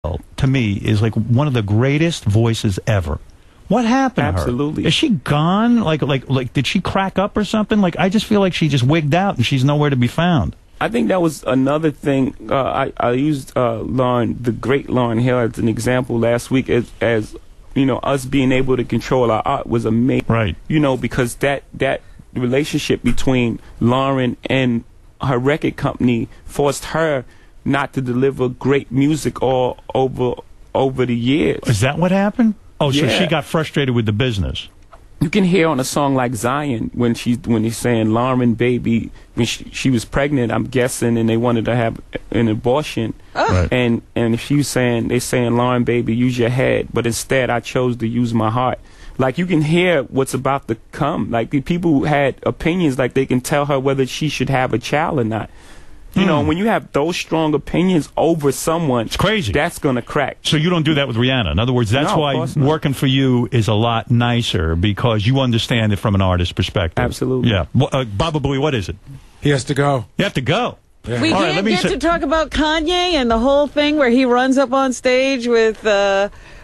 to me, is like one of the greatest voices ever. What happened to her? Absolutely. Is she gone? Like, did she crack up or something? Like, I just feel like she just wigged out and she's nowhere to be found. I think that was another thing. I used Lauryn, the great Lauryn Hill, as an example last week as you know, us being able to control our art was amazing. Right. You know, because that relationship between Lauryn and her record company forced her not to deliver great music all over the years. Is that what happened? Oh, so Yeah. she got frustrated with the business. You can hear on a song like Zion when he's saying Lauryn baby, when she was pregnant, I'm guessing, and they wanted to have an abortion. Right. And she was saying, they're saying, Lauryn baby, use your head, but instead I chose to use my heart. Like, you can hear what's about to come. Like, the people who had opinions, like, they can tell her whether she should have a child or not. You know, when you have those strong opinions over someone, it's crazy. That's going to crack. So you don't do that with Rihanna. In other words, that's No, why working for you is a lot nicer, because you understand it from an artist's perspective. Absolutely. Yeah. Baba Booey, what is it? He has to go. You have to go. Yeah. We can't get to talk about Kanye and the whole thing where he runs up on stage with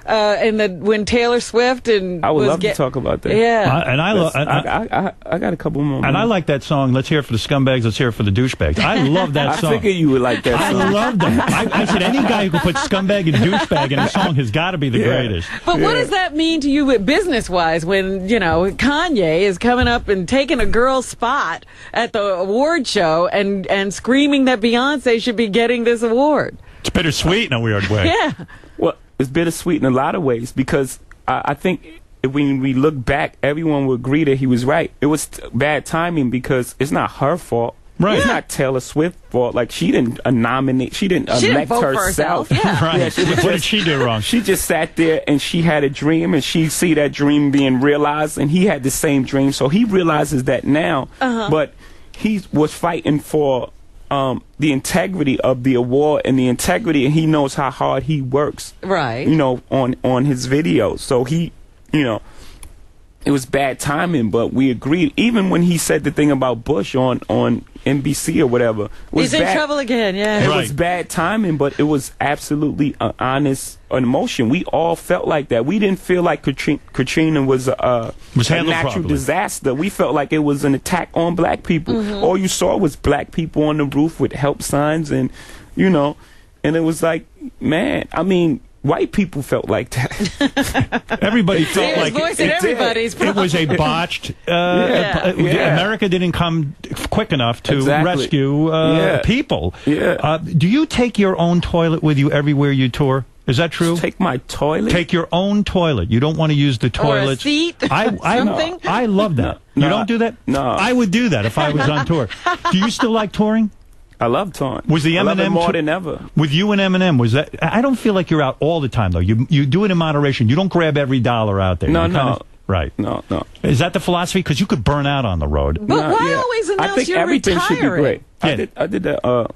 when Taylor Swift and I would love to talk about that. Yeah. I got a couple more. And I like that song. Let's hear it for the scumbags. Let's hear it for the douchebags. I love that song. I figured you would like that song. I love them. I said any guy who can put scumbag and douchebag in a song has got to be the greatest. But what does that mean to you business-wise when, you know, Kanye is coming up and taking a girl's spot at the award show and screaming that Beyonce should be getting this award? It's bittersweet in a weird way. Yeah. Well, it's bittersweet in a lot of ways, because I think when we look back, everyone would agree that he was right. It was bad timing because it's not her fault. Right. It's not Taylor Swift's fault. Like, she didn't nominate. She didn't elect vote herself. for herself. Yeah. Right. Yeah, What did she do wrong? She just sat there and she had a dream, and she see that dream being realized, and he had the same dream, so he realizes that now. But he was fighting for the integrity of the award and the integrity, and he knows how hard he works. Right. You know, on his videos. So he, you know, it was bad timing, but we agreed. Even when he said the thing about Bush on NBC or whatever, he's in trouble again. Yeah, it was bad timing, but it was absolutely honest emotion. We all felt like that. We didn't feel like Katrina was a natural disaster. We felt like it was an attack on black people. All you saw was black people on the roof with help signs, and you know, and it was like, man, I mean, white people felt like that. Everybody felt like it was a botched. America didn't come quick enough to rescue people. Do you take your own toilet with you everywhere you tour? Is that true? Take my toilet? Take your own toilet. You don't want to use the toilet. Or a seat? Something? I love that. No, you don't do that? No. I would do that if I was on tour. Do you still like touring? I love touring. Was the I love it Eminem more than ever? With you and Eminem, was that? I don't feel like you're out all the time though. You do it in moderation. You don't grab every dollar out there. No. Right. No. Is that the philosophy? Because you could burn out on the road. But why always announce I think you're everything retiring? should be great. Yeah. I did that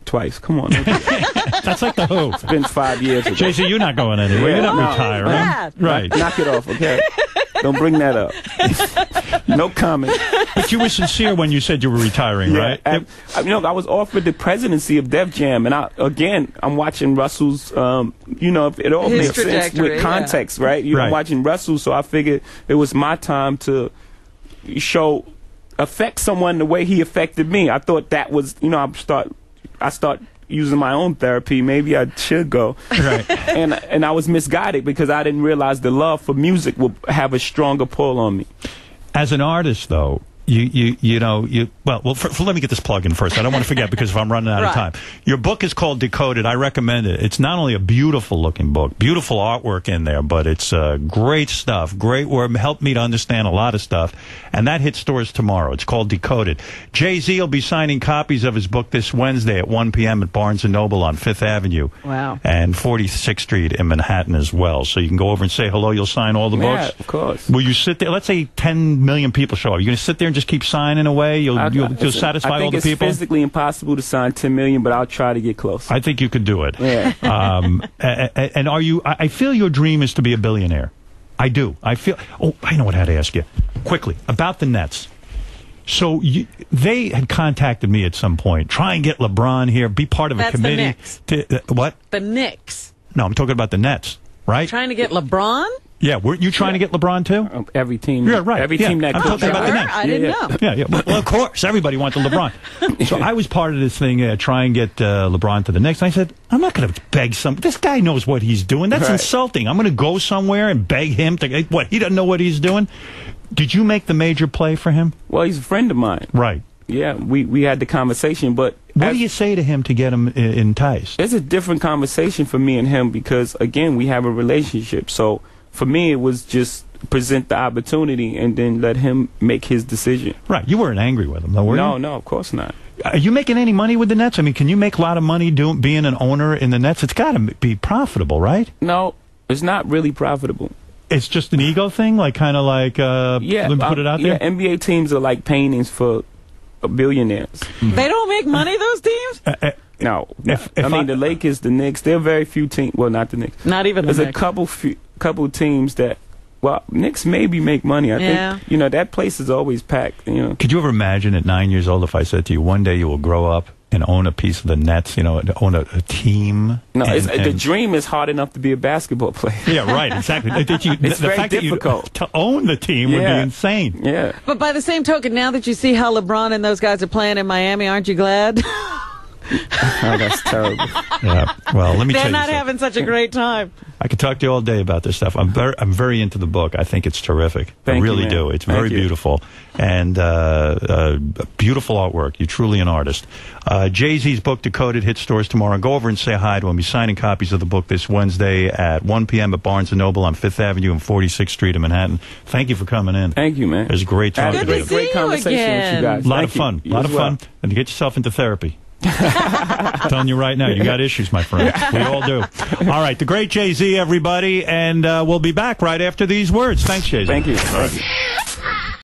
twice. Come on. That's like the Who. It's been 5 years ago. JC, you're not going anywhere. You're not retiring. Right. Knock it off, okay? Don't bring that up. No comment. But you were sincere when you said you were retiring, right? You know, I was offered the presidency of Def Jam, and I'm watching Russell's, you know, it all makes sense with context, right? I'm watching Russell, so I figured it was my time to affect someone the way he affected me. I thought that was, you know, I start using my own therapy. Maybe I should go. Right. And I was misguided because I didn't realize the love for music would have a stronger pull on me. As an artist, though, well, let me get this plug in first. I don't want to forget, because if I'm running out of time. Your book is called Decoded. I recommend it. It's not only a beautiful looking book, beautiful artwork in there, but it's great stuff, great work, helped me to understand a lot of stuff. And that hits stores tomorrow. It's called Decoded. Jay-Z will be signing copies of his book this Wednesday at 1 p.m. at Barnes & Noble on 5th Avenue. Wow. And 46th Street in Manhattan as well. So you can go over and say hello. You'll sign all the books. Yeah, of course. Will you sit there? Let's say 10 million people show up. You're going to sit there and just keep signing away? You'll satisfy all the people? I think it's physically impossible to sign 10 million, but I'll try to get close. I think you could do it. Yeah. And are you, I feel your dream is to be a billionaire. I do. I feel, I know what I had to ask you. Quickly, about the Nets. So they had contacted me at some point. Try and get LeBron here, be part of a committee. The Knicks. What? The Knicks. No, I'm talking about the Nets, right? Trying to get LeBron? Yeah, weren't you trying to get LeBron too? Every team. Yeah, right. Every team that I'm goes talking about the out. Nets. I didn't know. Yeah. Well, of course, everybody wanted LeBron. So I was part of this thing, try and get LeBron to the Knicks. And I said, I'm not going to beg this guy knows what he's doing. That's insulting. I'm going to go somewhere and beg him to, what, he doesn't know what he's doing? Did you make the major play for him? Well, he's a friend of mine. Right. Yeah, we had the conversation, but... What do you say to him to get him enticed? It's a different conversation for me and him because, again, we have a relationship. So, for me, it was just present the opportunity and then let him make his decision. Right. You weren't angry with him, though, were you? No, of course not. Are you making any money with the Nets? I mean, can you make a lot of money being an owner in the Nets? It's got to be profitable, right? No, it's not really profitable. It's just an ego thing? Like, kind of like, let me put it out there? Yeah, NBA teams are like paintings for billionaires. They don't make money, those teams? No. If I mean, the Lakers, the Knicks, there are very few teams. Well, not the Knicks. Not even the There's Knicks. a couple teams that, well, Knicks maybe make money. I think, that place is always packed, Could you ever imagine at 9 years old if I said to you, one day you will grow up and own a piece of the Nets, own a team? No, the dream is hard enough to be a basketball player. Yeah, right, exactly. It's very difficult. To own the team would be insane. Yeah. But by the same token, now that you see how LeBron and those guys are playing in Miami, aren't you glad? Oh, that's terrible. Yeah. Well, let me tell They're you not something. having such a great time. I could talk to you all day about this stuff. I'm very into the book. I think it's terrific. I really do. It's very beautiful and beautiful artwork. You're truly an artist. Jay-Z's book, Decoded, hits stores tomorrow. Go over and say hi to him. He's signing copies of the book this Wednesday at 1 p.m. at Barnes & Noble on 5th Avenue and 46th Street in Manhattan. Thank you for coming in. Thank you, man. It was great talking to you. Great conversation with you guys. A lot of fun. A lot of fun. And to get yourself into therapy. I'm telling you right now, you got issues, my friend. We all do. All right, the great Jay-Z, everybody, and we'll be back right after these words. Thanks, Jay-Z. Thank you.